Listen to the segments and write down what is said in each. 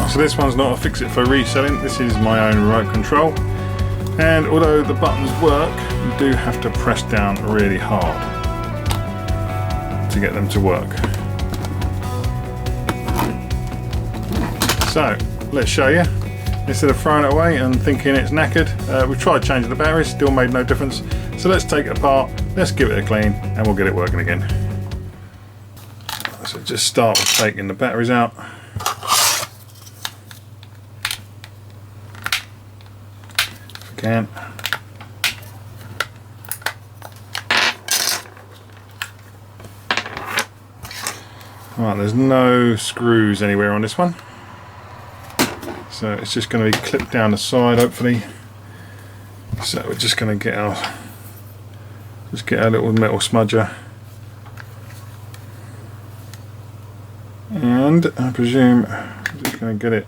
So this one's not a fix it for reselling, this is my own remote control, and although the buttons work, you do have to press down really hard to get them to work. So let's show you. Instead of throwing it away and thinking it's knackered, we've tried changing the batteries, still made no difference. So let's take it apart, let's give it a clean, and we'll get it working again. So just start with taking the batteries out. If we can. Right, there's no screws anywhere on this one. So it's just going to be clipped down the side, hopefully. So we're just going to get our little metal smudger, and I presume we're just going to get it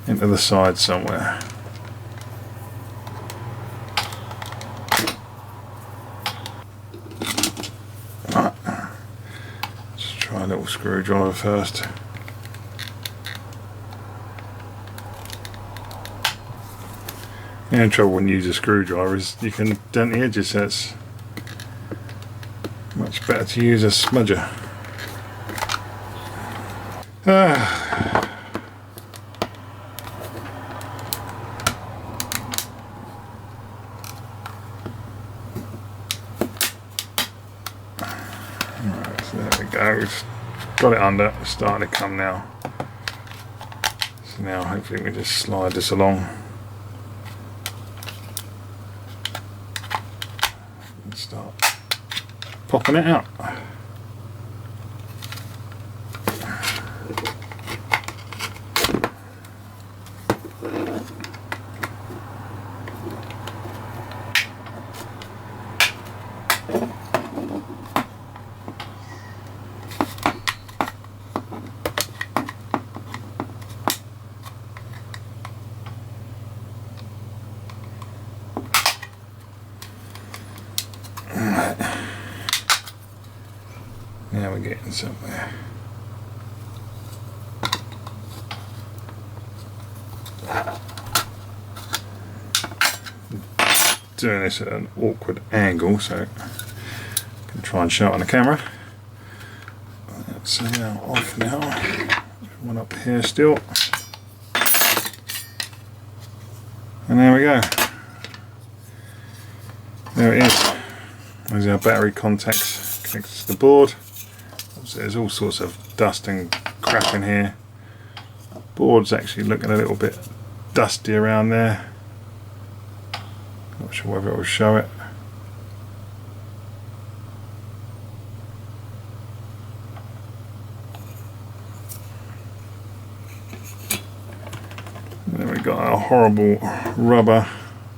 into the side somewhere. Right. Just try a little screwdriver first. The only trouble when you use a screwdriver is you can dent the edges, so it's much better to use a smudger. Right, so there we go, we've got it under, it's starting to come now. So now hopefully we can just slide this along. Start popping it out. Now we're getting somewhere. Doing this at an awkward angle, so I can try and show it on the camera. That's now off now. One up here still. And there we go. There it is. There's our battery contacts connected to the board. So there's all sorts of dust and crap in here. Board's actually looking a little bit dusty around there. Not sure whether it will show it. And then we've got our horrible rubber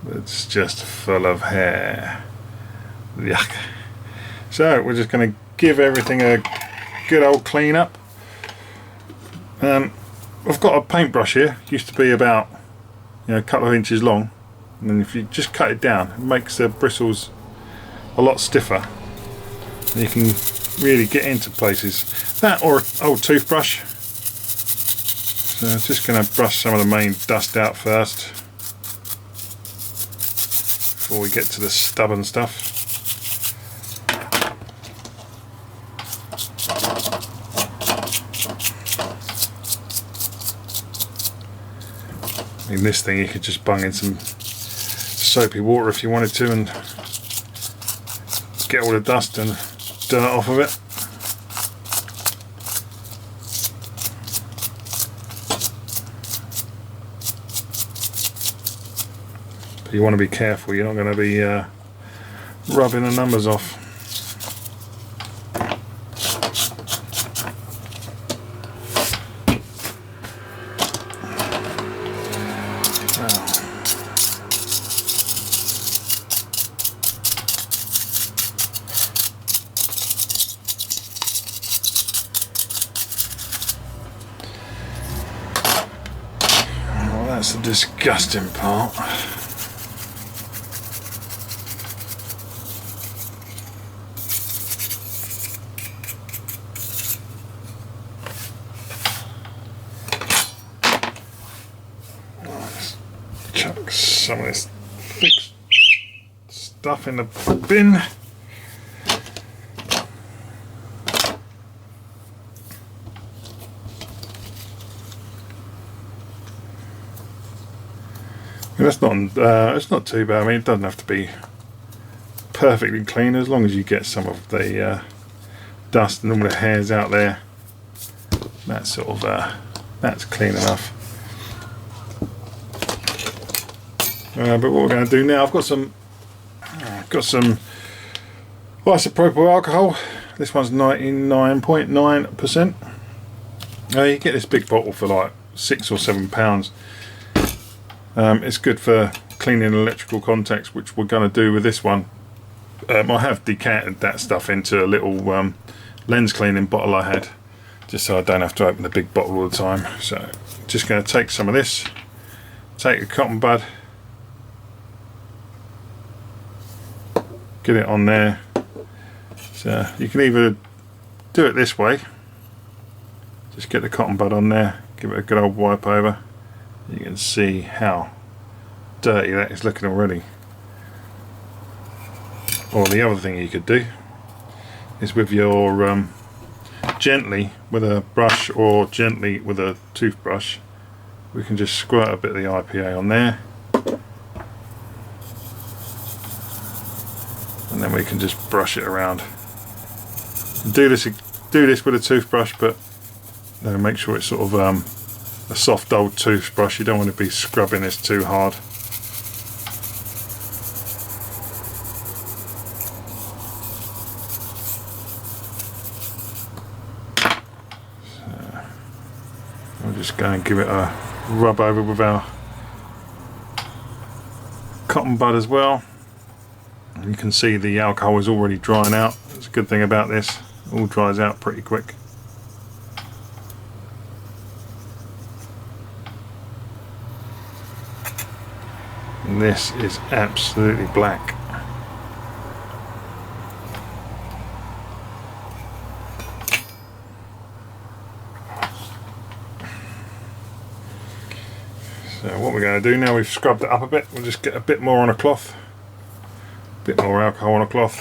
that's just full of hair. Yuck. So we're just going to give everything a good old clean up. I've got a paintbrush here. It used to be about a couple of inches long, and then if you just cut it down, it makes the bristles a lot stiffer. And you can really get into places. That or an old toothbrush. So I'm just going to brush some of the main dust out first before we get to the stubborn stuff. In this thing you could just bung in some soapy water if you wanted to and get all the dust and dirt off of it. But you want to be careful, you're not going to be rubbing the numbers off. That's the disgusting part. chuck some of this thick stuff in the bin. That's not, it's not too bad. I mean, it doesn't have to be perfectly clean as long as you get some of the dust and all the hairs out there. That's sort of that's clean enough. But what we're going to do now, I've got some isopropyl alcohol. This one's 99.9%. You get this big bottle for like £6 or £7. It's good for cleaning electrical contacts, which we're going to do with this one. I have decanted that stuff into a little lens cleaning bottle I had, just so I don't have to open the big bottle all the time. So just going to take some of this, take a cotton bud, get it on there. So you can either do it this way, just get the cotton bud on there, give it a good old wipe over. You can see how dirty that is looking already. Or the other thing you could do is with your gently with a brush or gently with a toothbrush, we can just squirt a bit of the IPA on there, and then we can just brush it around. Do this with a toothbrush, but make sure it's sort of a soft old toothbrush. You don't want to be scrubbing this too hard. So we'll just go and give it a rub over with our cotton bud as well. And you can see the alcohol is already drying out. That's a good thing about this. It all dries out pretty quick. And this is absolutely black. So what we're going to do now, we've scrubbed it up a bit, we'll just get a bit more on a cloth, a bit more alcohol on a cloth,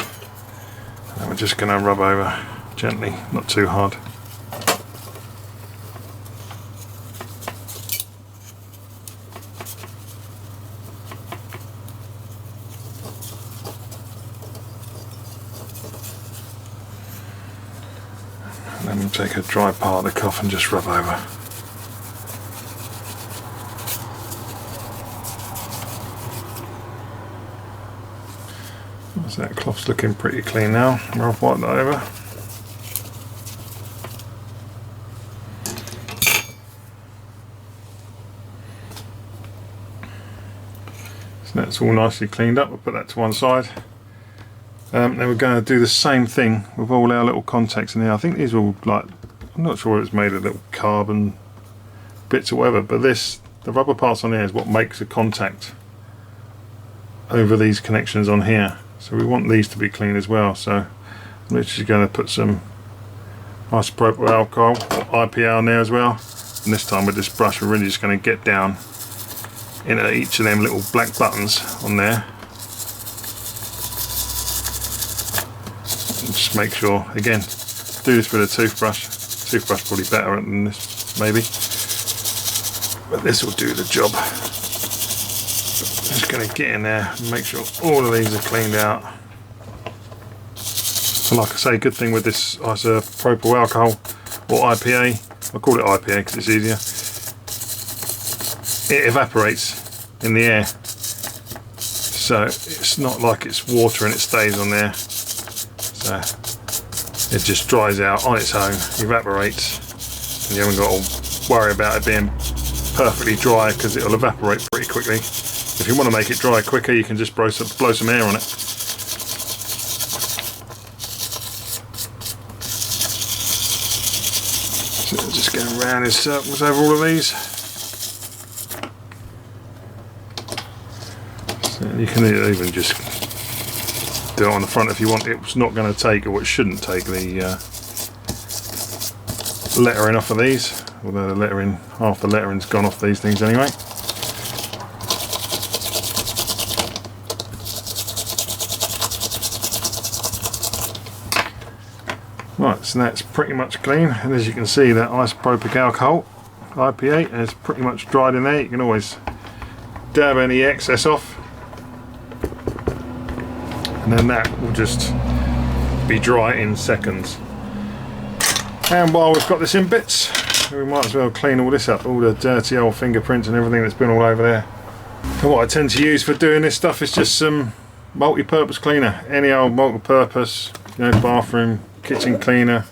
and we're just going to rub over gently, not too hard. And then we'll take a dry part of the cloth and just rub over. So that cloth's looking pretty clean now. I've wiped that over. So that's all nicely cleaned up. We'll put that to one side. Then we're going to do the same thing with all our little contacts in here. I think these are all like, I'm not sure it's made of little carbon bits or whatever, but the rubber parts on here is what makes a contact over these connections on here. So we want these to be clean as well. So I'm literally going to put some isopropyl alcohol or IPA on there as well. And this time with this brush we're really just going to get down into each of them little black buttons on there. And just make sure, again, do this with a toothbrush. Toothbrush probably better than this maybe. But this will do the job. Just going to get in there and make sure all of these are cleaned out. So like I say, good thing with this isopropyl alcohol or IPA, I call it IPA because it's easier, it evaporates in the air, so it's not like it's water and it stays on there. So it just dries out on its own, evaporates, and you haven't got to worry about it being perfectly dry because it'll evaporate pretty quickly. If you want to make it dry quicker, you can just blow some air on it. So just going around in circles over all of these. So you can even just do it on the front if you want. It's not going to take, or it shouldn't take, the lettering off of these. Although the lettering, half the lettering's gone off these things anyway. Right, so that's pretty much clean, and as you can see, that isopropyl alcohol IPA is pretty much dried in there. You can always dab any excess off, and then that will just be dry in seconds. And while we've got this in bits, we might as well clean all this up, all the dirty old fingerprints and everything that's been all over there. And what I tend to use for doing this stuff is just some multi-purpose cleaner, any old multi-purpose, you know, bathroom, kitchen cleaner.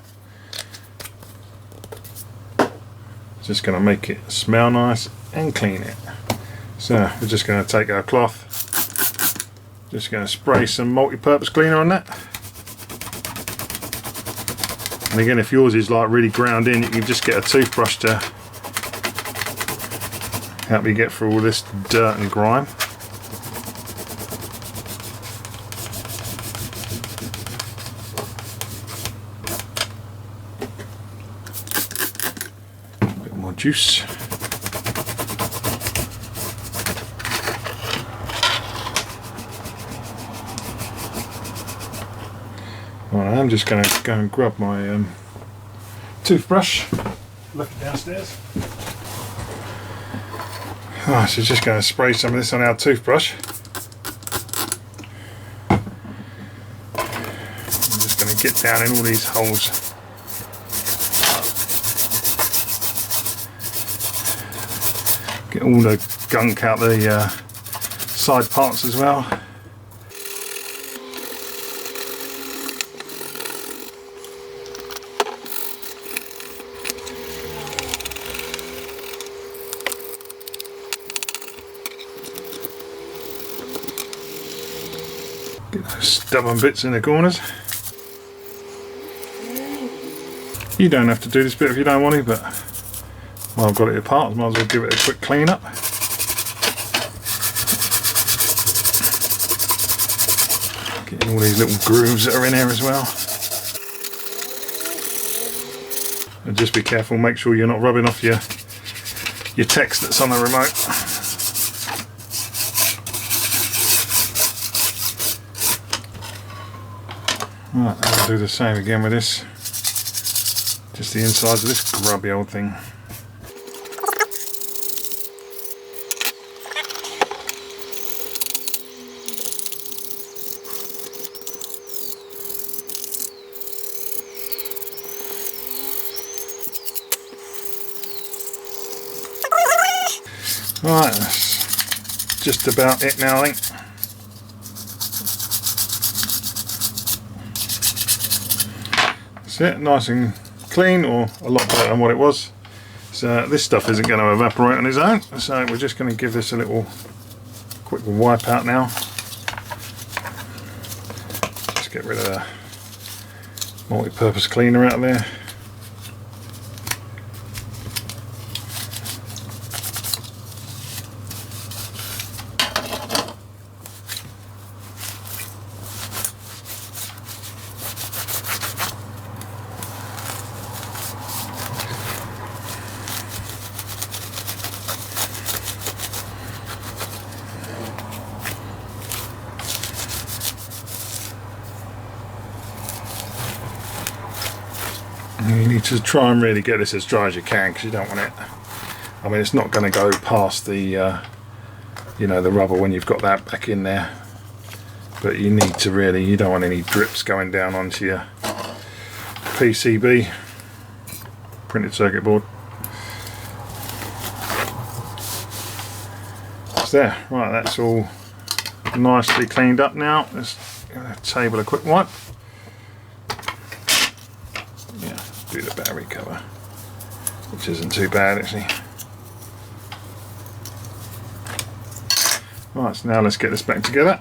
Just going to make it smell nice and clean it. So we're just going to take our cloth, just going to spray some multi-purpose cleaner on that. And again, if yours is like really ground in, you can just get a toothbrush to help you get through all this dirt and grime. A bit more juice. Right, I'm just going to go and grab my toothbrush, left it downstairs. Oh, so just going to spray some of this on our toothbrush. I'm just going to get down in all these holes. Get all the gunk out the side parts as well. Get those stubborn bits in the corners. You don't have to do this bit if you don't want to, but while I've got it apart, I might as well give it a quick clean up. Getting all these little grooves that are in there as well. And just be careful, make sure you're not rubbing off your text that's on the remote. Right, I'll do the same again with this. Just the insides of this grubby old thing. Right, that's just about it now, I think. That's it, nice and clean, or a lot better than what it was. So this stuff isn't going to evaporate on its own, so we're just going to give this a little quick wipe out now. Just get rid of the multi-purpose cleaner out of there. You need to try and really get this as dry as you can, because you don't want it, I mean, it's not going to go past the you know, the rubber when you've got that back in there, but you need to really, you don't want any drips going down onto your PCB, printed circuit board. It's there. Right, that's all nicely cleaned up now. Let's give the table a quick wipe. Do the battery cover, which isn't too bad actually. Right, so now let's get this back together.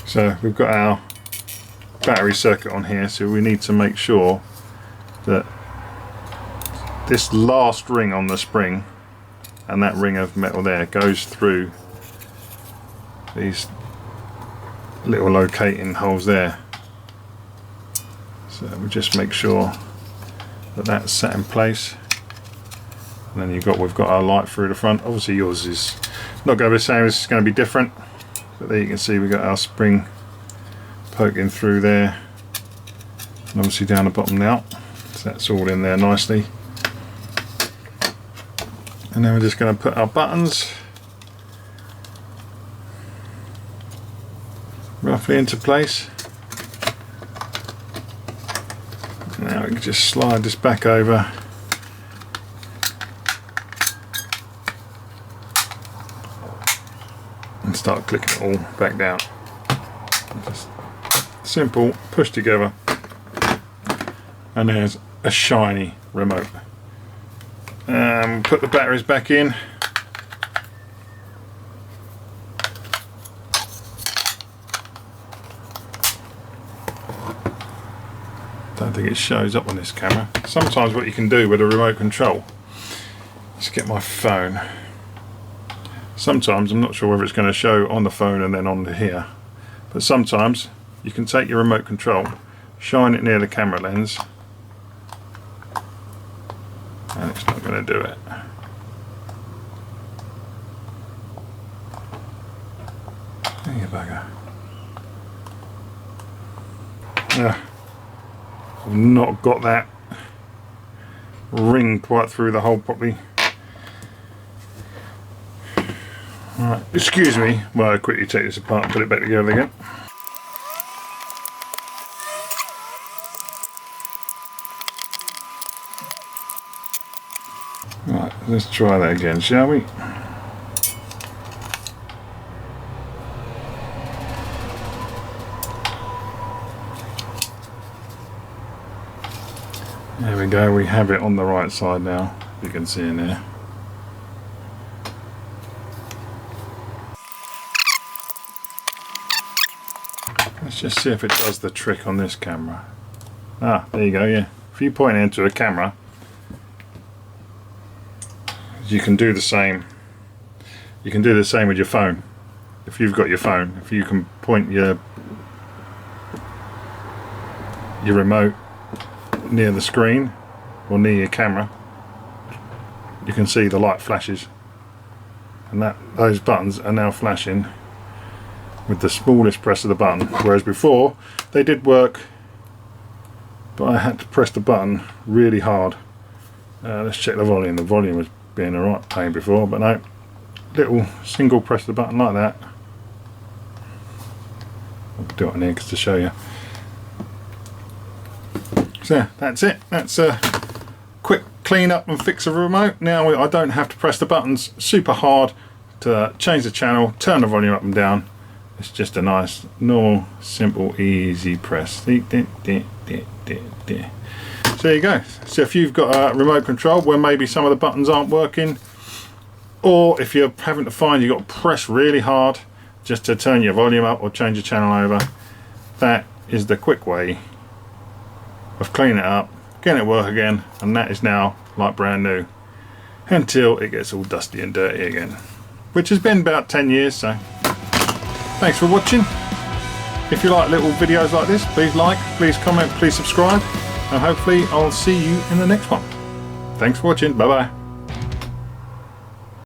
So we've got our battery circuit on here, so we need to make sure that this last ring on the spring and that ring of metal there goes through these little locating holes there. So we just make sure that that's set in place, and then we've got our light through the front. Obviously yours is not going to be the same, it's going to be different, But there you can see we've got our spring poking through there, and obviously down the bottom now, so that's all in there nicely. And then we're just going to put our buttons roughly into place. Now we can just slide this back over. And start clicking it all back down. Just simple push together. And there's a shiny remote. Put the batteries back in. Don't think it shows up on this camera. Sometimes what you can do with a remote control is get my phone. Sometimes I'm not sure whether it's going to show on the phone and then on here, but sometimes you can take your remote control, shine it near the camera lens, and it's not going to do it. There you bugger. I've not got that ring quite through the hole properly. Right, excuse me while I quickly take this apart and put it back together again. Right, let's try that again, shall we? There we go, we have it on the right side now, you can see in there. Let's just see if it does the trick on this camera. Ah, there you go, yeah. If you point it into a camera, you can do the same. You can do the same with your phone. If you've got your phone, if you can point your remote near the screen or near your camera, you can see the light flashes, and those buttons are now flashing with the smallest press of the button, whereas before they did work but I had to press the button really hard. Let's check the volume. The volume was being a right pain before, but no, little single press of the button like that. I'll do it on here just to show you. So that's it. That's a quick clean up and fix of a remote. Now I don't have to press the buttons super hard to change the channel, turn the volume up and down. It's just a nice, normal, simple, easy press. So there you go. So if you've got a remote control where maybe some of the buttons aren't working, or if you're having to find you've got to press really hard just to turn your volume up or change your channel over, that is the quick way of cleaning it up, getting it work again, and that is now like brand new until it gets all dusty and dirty again, which has been about 10 years. So thanks for watching. If you like little videos like this, please like, please comment, please subscribe, and hopefully I'll see you in the next one. Thanks for watching. Bye bye.